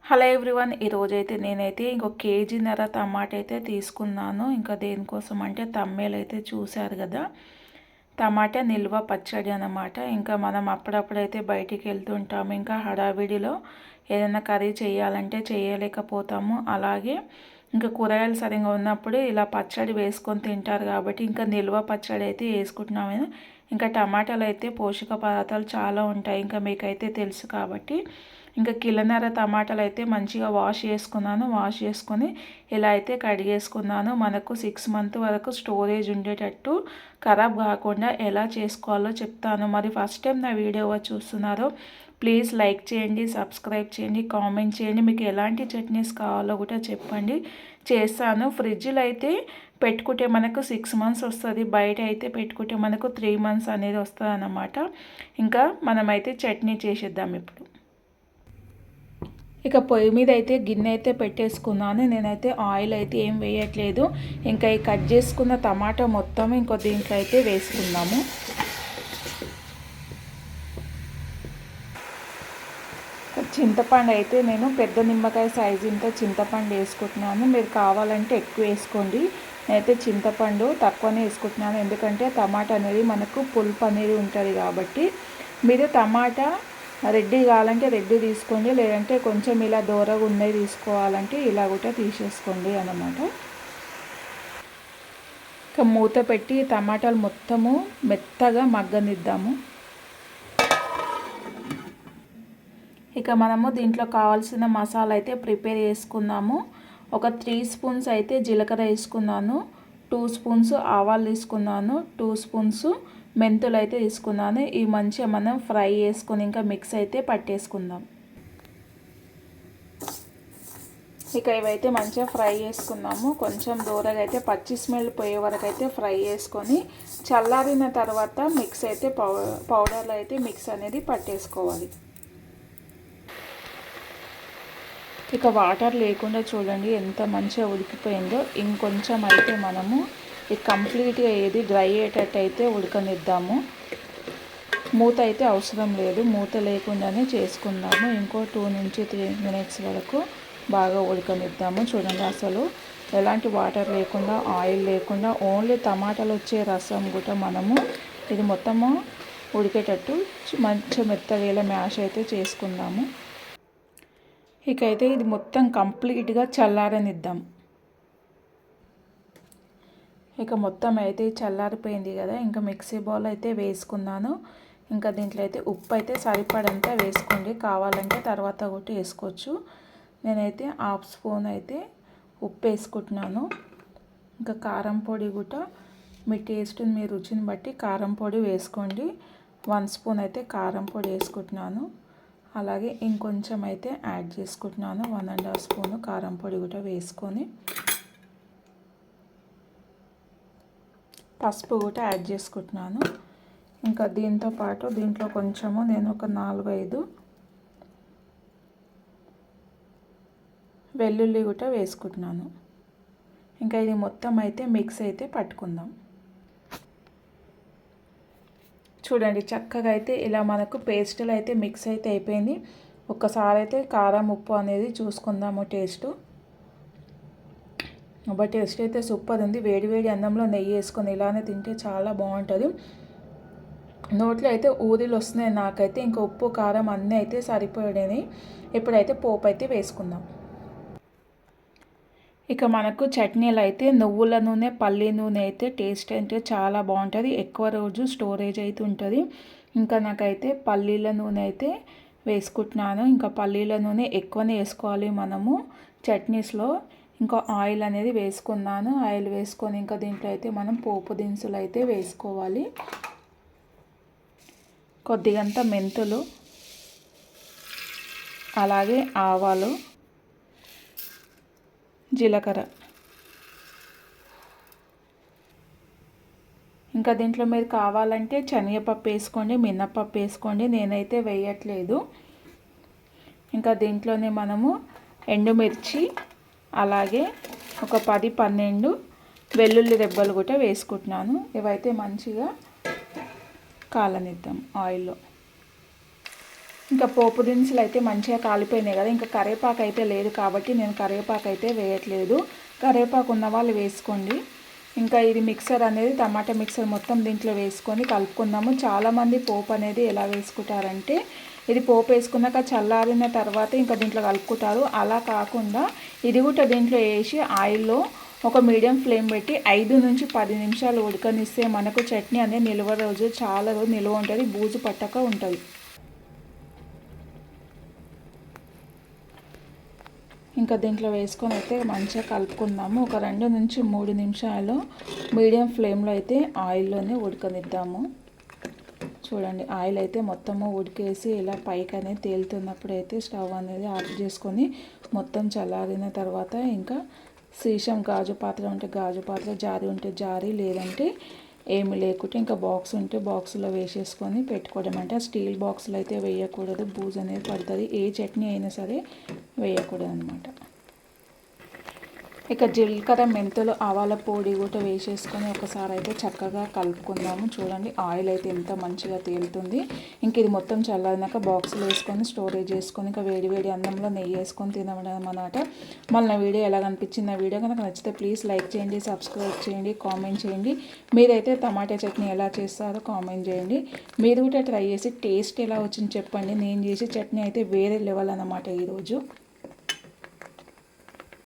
Hello everyone, ఈరోజైతే నేనైతే ఇంకొక కేజీన్నర టమాటా అయితే తీసుకున్నాను. ఇంకా దేనికోసం అంటే తమ్మేలు అయితే చూశారు కదా, టమాటా నిల్వ పచ్చడి అన్నమాట. ఇంకా మనం అప్పుడప్పుడైతే బయటికి వెళ్తుంటాము, ఇంకా హడావిడిలో ఏదైనా కర్రీ చేయాలంటే చేయలేకపోతాము. అలాగే ఇంకా కూరగాయలు సరిగ్గా ఉన్నప్పుడు ఇలా పచ్చడి వేసుకొని తింటారు కాబట్టి ఇంకా నిల్వ పచ్చడి అయితే వేసుకుంటున్నాము. ఇంకా టమాటాలు అయితే పోషక పదార్థాలు చాలా ఉంటాయి, ఇంకా మీకైతే తెలుసు కాబట్టి ఇంకా కిలోన్నర టమాటాలు అయితే మంచిగా వాష్ చేసుకొని ఇలా అయితే కడిగేసుకున్నాను. మనకు 6 months వరకు స్టోరేజ్ ఉండేటట్టు ఖరాబ్ కాకుండా ఎలా చేసుకోవాలో చెప్తాను. మరి ఫస్ట్ టైం నా వీడియో చూస్తున్నారో ప్లీజ్ లైక్ చేయండి, సబ్స్క్రైబ్ చేయండి, కామెంట్ చేయండి. మీకు ఎలాంటి చట్నీస్ కావాలో కూడా చెప్పండి, చేస్తాను. ఫ్రిడ్జ్లో అయితే పెట్టుకుంటే మనకు 6 months వస్తుంది, బయట అయితే పెట్టుకుంటే మనకు 3 months అనేది వస్తుంది అన్నమాట. ఇంకా మనమైతే చట్నీ చేసేద్దాం ఇప్పుడు. ఇక పొయ్యి మీద అయితే గిన్నె అయితే పెట్టేసుకున్నాను. నేనైతే ఆయిల్ అయితే ఏం వేయట్లేదు. ఇంకా ఈ కట్ చేసుకున్న టమాటా మొత్తం ఇంకో దీంట్లో అయితే వేసుకుందాము. చింతపండు అయితే నేను పెద్ద నిమ్మకాయ సైజు ఇంత చింతపండు వేసుకుంటున్నాను. మీరు కావాలంటే ఎక్కువ వేసుకోండి. నేనైతే చింతపండు తక్కువనే వేసుకుంటున్నాను, ఎందుకంటే టమాటా అనేది మనకు పులుపు అనేది ఉంటుంది కాబట్టి. మీరు టమాటా రెడ్డి కావాలంటే రెడ్డి తీసుకోండి, లేదంటే కొంచెం ఇలా దూరగా ఉన్నది తీసుకోవాలంటే ఇలా కూడా తీసేసుకోండి అన్నమాట. ఇక మూత పెట్టి టమాటాలు మొత్తము మెత్తగా మగ్గనిద్దాము. ఇక మనము దీంట్లో కావాల్సిన మసాలా అయితే ప్రిపేర్ చేసుకుందాము. ఒక 3 స్పూన్స్ అయితే జీలకర్ర వేసుకున్నాను, 2 స్పూన్స్ ఆవాలు తీసుకున్నాను, 2 స్పూన్స్ మెంతులు అయితే తీసుకున్నాను. ఇవి మంచిగా మనం ఫ్రై చేసుకొని ఇంకా మిక్స్ అయితే పట్టేసుకుందాం. ఇక ఇవైతే మంచిగా ఫ్రై చేసుకున్నాము. కొంచెం దూరగా అయితే పచ్చి స్మెల్ పోయే వరకు అయితే ఫ్రై చేసుకొని చల్లారిన తర్వాత మిక్స్ అయితే పౌడర్లో అయితే మిక్స్ అనేది పట్టేసుకోవాలి. ఇక వాటర్ లేకుండా చూడండి ఎంత మంచిగా ఉడికిపోయిందో. ఇంకొంచెం అయితే మనము ఇది కంప్లీట్గా ఏది డ్రై అయ్యేటట్టు అయితే ఉడకనిద్దాము. మూత అయితే అవసరం లేదు, మూత లేకుండానే చేసుకుందాము. ఇంకో 2 నుంచి 3 minutes వరకు బాగా ఉడకనిద్దాము. చూడండి అసలు ఎలాంటి వాటర్ లేకుండా, ఆయిల్ లేకుండా, ఓన్లీ టమాటాలు వచ్చే రసం కూడా మనము ఇది మొత్తము ఉడికేటట్టు మంచిగా మెత్తగా ఇలా మ్యాష్ అయితే చేసుకుందాము. ఇక అయితే ఇది మొత్తం కంప్లీట్గా చల్లారనిద్దాం. ఇక మొత్తం అయితే చల్లారిపోయింది కదా, ఇంకా మిక్సీ బౌల్ అయితే వేసుకున్నాను. ఇంకా దీంట్లో అయితే ఉప్పు అయితే సరిపడంతా వేసుకోండి, కావాలంటే తర్వాత కూడా వేసుకోవచ్చు. నేనైతే 1/2 స్పూన్ అయితే ఉప్పు వేసుకుంటున్నాను. ఇంకా కారం పొడి కూడా మీ టేస్ట్ మీ రుచిని బట్టి కారం పొడి వేసుకోండి. 1 స్పూన్ అయితే కారం పొడి వేసుకుంటున్నాను. అలాగే ఇంకొంచెం అయితే యాడ్ చేసుకుంటున్నాను, 1.5 స్పూన్ కారం పొడి కూడా వేసుకొని పసుపు కూడా యాడ్ చేసుకుంటున్నాను. ఇంకా దీంతో పాటు దీంట్లో కొంచెము నేను ఒక 4-5 వెల్లుల్లి కూడా వేసుకుంటున్నాను. ఇంకా ఇది మొత్తం అయితే మిక్స్ అయితే పట్టుకుందాం. చూడండి చక్కగా అయితే ఇలా మనకు పేస్టులు అయితే మిక్స్ అయితే అయిపోయింది. ఒక్కసారి అయితే కారం ఉప్పు అనేది చూసుకుందాము టేస్ట్. బట్ టేస్ట్ అయితే సూపర్ ఉంది. వేడి వేడి అన్నంలో నెయ్యి వేసుకొని ఇలానే తింటే చాలా బాగుంటుంది. నోట్లో అయితే ఊరిలు వస్తున్నాయి నాకైతే. ఇంకా ఉప్పు కారం అన్నీ అయితే సరిపోయాయి. ఇప్పుడైతే పోపు అయితే వేసుకుందాం. ఇక మనకు చట్నీలు అయితే నువ్వుల నూనె, పల్లి నూనె అయితే టేస్ట్ అంటే చాలా బాగుంటుంది, ఎక్కువ రోజు స్టోరేజ్ అయితే ఉంటుంది. ఇంకా నాకైతే పల్లీల నూనె అయితే వేసుకుంటున్నాను. ఇంకా పల్లీల నూనె ఎక్కువనే వేసుకోవాలి మనము చట్నీస్లో. ఇంకా ఆయిల్ అనేది వేసుకున్నాను. ఆయిల్ వేసుకొని ఇంకా దీంట్లో అయితే మనం పోపు దినుసులు అయితే వేసుకోవాలి. కొద్దిగంత మెంతులు, అలాగే ఆవాలు, జీలకర్ర. ఇంకా దీంట్లో మీరు కావాలంటే శనగపప్పు వేసుకోండి, మినప్పప్పు వేసుకోండి, నేనైతే వేయట్లేదు. ఇంకా దీంట్లోనే మనము ఎండుమిర్చి, అలాగే ఒక 10-12 వెల్లుల్లి రెబ్బలు కూడా వేసుకుంటున్నాను. ఇవైతే మంచిగా కాలనిద్దాం ఆయిల్లో. ఇంకా పోపు దినుసులు అయితే మంచిగా కాలిపోయినాయి కదా, ఇంకా కరివేపాకు అయితే లేదు కాబట్టి నేను కరివేపాకు అయితే వేయట్లేదు. కరివేపాకు ఉన్న వాళ్ళు వేసుకోండి. ఇంకా ఇది మిక్సర్ అనేది టమాటా మిక్సర్ మొత్తం దీంట్లో వేసుకొని కలుపుకుందాము. చాలామంది పోపు అనేది ఎలా వేసుకుంటారంటే ఇది పోపు వేసుకున్నాక చల్లారిన తర్వాత ఇంకా దీంట్లో కలుపుకుంటారు. అలా కాకుండా ఇది కూడా దీంట్లో వేసి ఆయిల్లో ఒక మీడియం ఫ్లేమ్ పెట్టి 5 నుంచి 10 నిమిషాలు ఉడకనిస్తే మనకు చట్నీ అనేది చాలా రోజు నిల్వ ఉంటుంది, బూజు పట్టక ఉంటుంది. ఇంకా దీంట్లో వేసుకొని అయితే మంచిగా కలుపుకుందాము. ఒక 2 నుంచి 3 నిమిషాలు మీడియం ఫ్లేమ్లో అయితే ఆయిల్లోనే ఉడకనిద్దాము. చూడండి, ఆయిల్ అయితే మొత్తము ఉడికేసి ఇలా పైకి అనేది తేలుతున్నప్పుడు అయితే స్టవ్ అనేది ఆఫ్ చేసుకొని మొత్తం చల్లారిన తర్వాత ఇంకా సీసం గాజు పాత్ర ఉంటే గాజు పాత్ర, జారి ఉంటే జారి, లేదంటే ఏమి లేకుంటే ఇంకా బాక్స్ ఉంటే బాక్స్లో వేసేసుకొని పెట్టుకోవడం. అంటే స్టీల్ బాక్స్లో అయితే వేయకూడదు, బూజు అనేది పడుతుంది. ఏ చట్నీ అయినా సరే వేయకూడదు అనమాట. ఇక జీలకర్ర, మెంతులు, ఆవాల పొడి కూడా వేసేసుకొని ఒకసారి అయితే చక్కగా కలుపుకుందాము. చూడండి, ఆయిల్ అయితే ఎంత మంచిగా తేలుతుంది. ఇంక ఇది మొత్తం చల్లారినాక బాక్స్లో వేసుకొని స్టోరేజ్ చేసుకొని ఇంకా వేడి వేడి అన్నంలో నెయ్యి వేసుకొని తినడం అన్నమాట. మళ్ళీ నా వీడియో ఎలా కనిపించింది, నా వీడియో కనుక నచ్చితే ప్లీజ్ లైక్ చేయండి, సబ్స్క్రైబ్ చేయండి, కామెంట్ చేయండి. మీరైతే టమాటా చట్నీ ఎలా చేస్తారో కామెంట్ చేయండి. మీరు కూడా ట్రై చేసి టేస్ట్ ఎలా వచ్చింది చెప్పండి. నేను చేసే చట్నీ అయితే వేరే లెవెల్ అన్నమాట ఈరోజు.